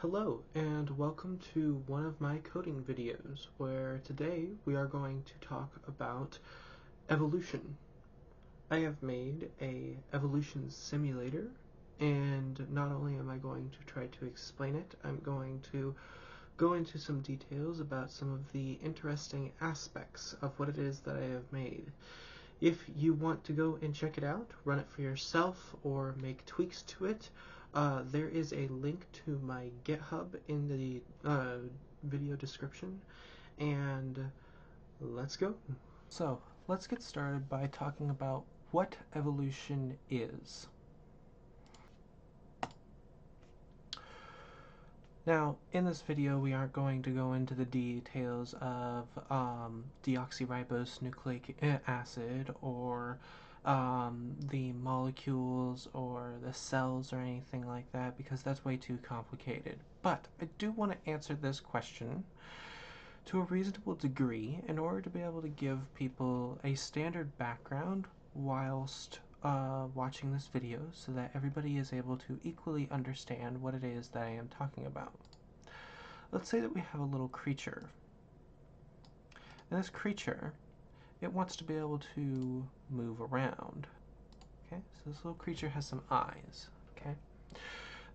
Hello and welcome to one of my coding videos where today we are going to talk about evolution. I have made a evolution simulator, and not only am I going to try to explain it, I'm going to go into some details about some of the interesting aspects of what it is that I have made. If you want to go and check it out, run it for yourself, or make tweaks to it, there is a link to my GitHub in the video description, and let's go. So, let's get started by talking about what evolution is. Now, in this video, we aren't going to go into the details of deoxyribose nucleic acid or the molecules or the cells or anything like that, because that's way too complicated. But I do want to answer this question to a reasonable degree in order to be able to give people a standard background whilst watching this video, so that everybody is able to equally understand what it is that I am talking about. Let's say that we have a little creature. And this creature, it wants to be able to move around. Okay, so this little creature has some eyes. Okay,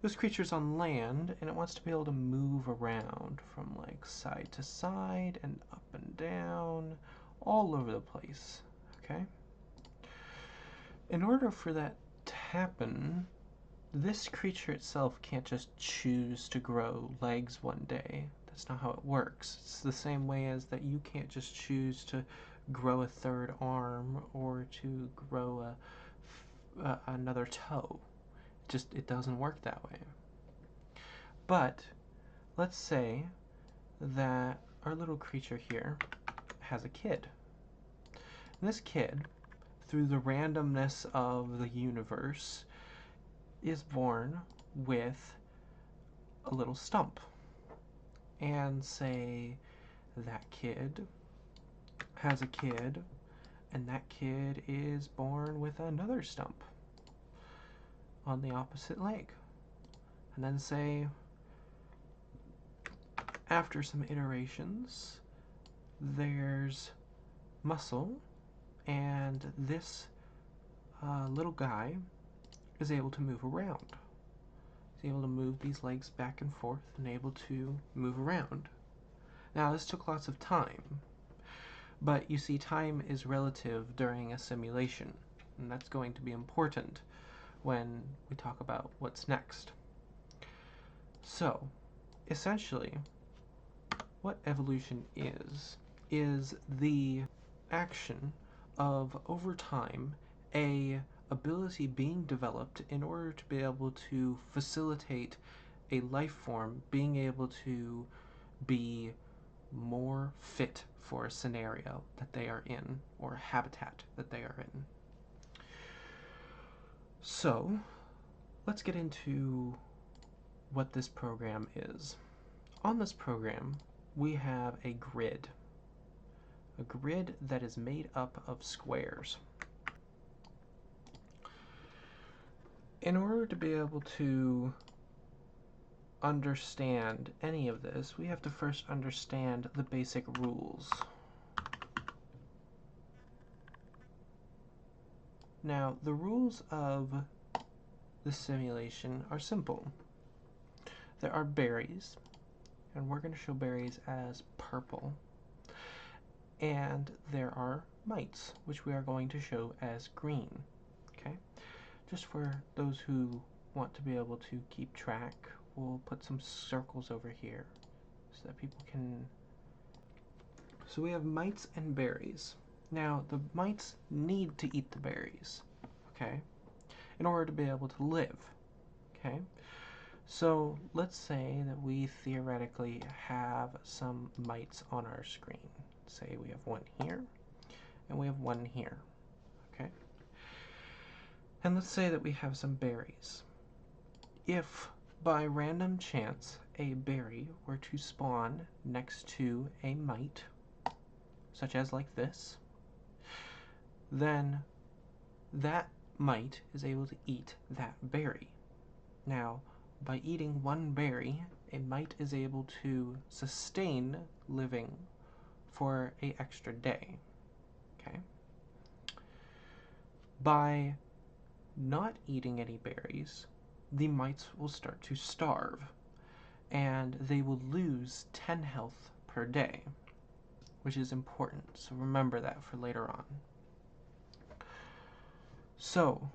this creature's on land and it wants to be able to move around from like side to side and up and down, all over the place. Okay, in order for that to happen, this creature itself can't just choose to grow legs one day. That's not how it works. It's the same way as that you can't just choose to grow a third arm or to grow another toe. It doesn't work that way. But let's say that our little creature here has a kid. And this kid, through the randomness of the universe, is born with a little stump. And say that kid has a kid, and that kid is born with another stump on the opposite leg. And then say, after some iterations, there's muscle, and this little guy is able to move around. He's able to move these legs back and forth and able to move around. Now, this took lots of time, but you see, time is relative during a simulation, and that's going to be important when we talk about what's next. So, essentially, what evolution is the action of, over time, a ability being developed in order to be able to facilitate a life form being able to be more fit for a scenario that they are in, or habitat that they are in. So, let's get into what this program is. On this program, we have a grid that is made up of squares. In order to be able to understand any of this, we have to first understand the basic rules. Now, the rules of the simulation are simple. There are berries, and we're going to show berries as purple. And there are mites, which we are going to show as green. Okay? Just for those who want to be able to keep track, we'll put some circles over here so that people can... So we have mites and berries. Now, the mites need to eat the berries, okay, in order to be able to live, okay? So let's say that we theoretically have some mites on our screen. Say we have one here, and we have one here, okay? And let's say that we have some berries. If, by random chance, a berry were to spawn next to a mite, such as like this, then that mite is able to eat that berry. Now, by eating one berry, a mite is able to sustain living for an extra day. Okay? By not eating any berries, the mites will start to starve, and they will lose 10 health per day, which is important, so remember that for later on. So,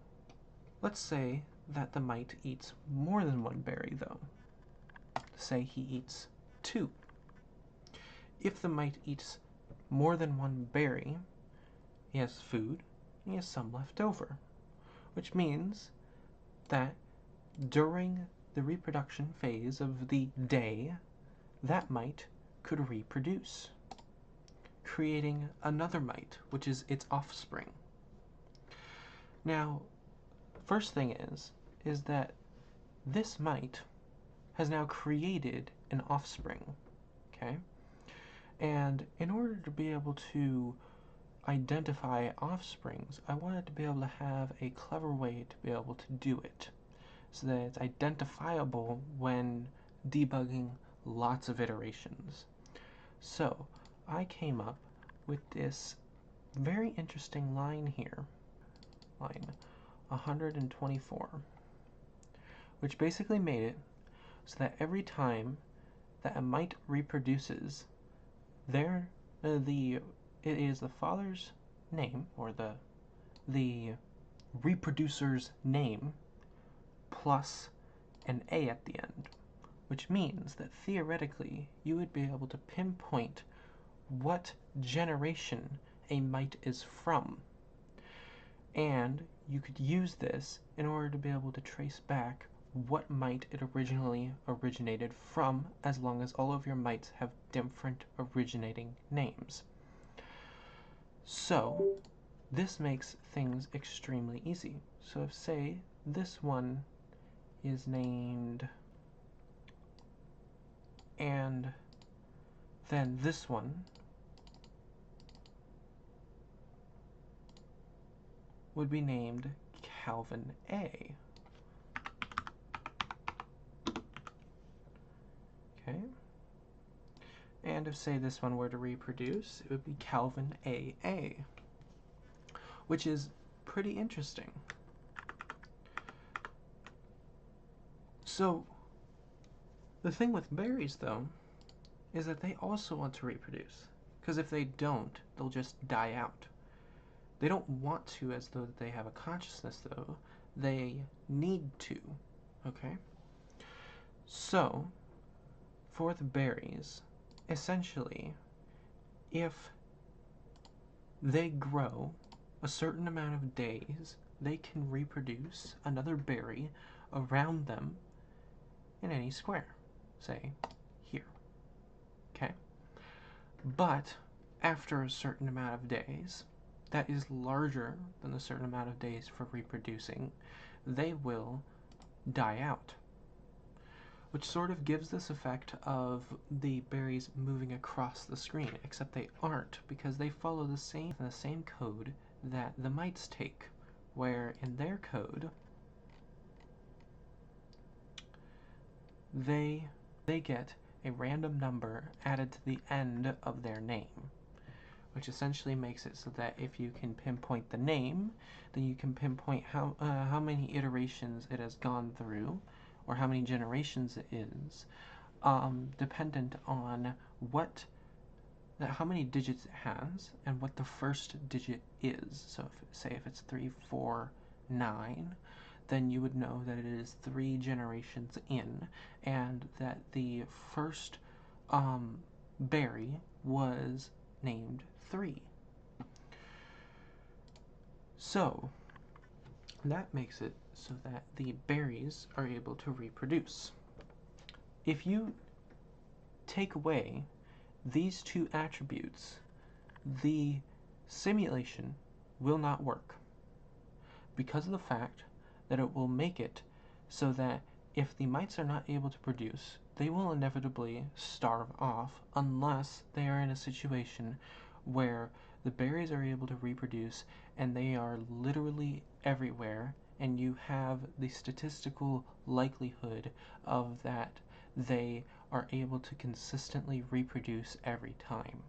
let's say that the mite eats more than one berry, though. Say he eats 2. If the mite eats more than one berry, he has food, and he has some left over, which means that during the reproduction phase of the day, that mite could reproduce, creating another mite, which is its offspring. Now, first thing is that this mite has now created an offspring, okay? And in order to be able to identify offsprings, I wanted to be able to have a clever way to be able to do it, so that it's identifiable when debugging lots of iterations. So, I came up with this very interesting line here, line 124, which basically made it so that every time that a mite reproduces, it is the father's name, or the reproducer's name, plus an A at the end, which means that theoretically you would be able to pinpoint what generation a mite is from. And you could use this in order to be able to trace back what mite it originally originated from, as long as all of your mites have different originating names. So, this makes things extremely easy. So if, say, this one is named, and then this one would be named Calvin A. Okay? And if, say, this one were to reproduce, it would be Calvin AA, which is pretty interesting. So, the thing with berries, though, is that they also want to reproduce, because if they don't, they'll just die out. They don't want to as though they have a consciousness, though. They need to, okay? So, for the berries, essentially, if they grow a certain amount of days, they can reproduce another berry around them in any square, say here, okay? But after a certain amount of days, that is larger than the certain amount of days for reproducing, they will die out, which sort of gives this effect of the berries moving across the screen, except they aren't, because they follow the same code that the mites take, where in their code they get a random number added to the end of their name, which essentially makes it so that if you can pinpoint the name, then you can pinpoint how many iterations it has gone through, or how many generations it is, dependent on how many digits it has and what the first digit is. So if it's 3, 4, 9, then you would know that it is 3 generations in, and that the first berry was named 3. So that makes it so that the berries are able to reproduce. If you take away these two attributes, the simulation will not work, because of the fact that it will make it so that if the mites are not able to produce, they will inevitably starve off unless they are in a situation where the berries are able to reproduce and they are literally everywhere, and you have the statistical likelihood of that they are able to consistently reproduce every time.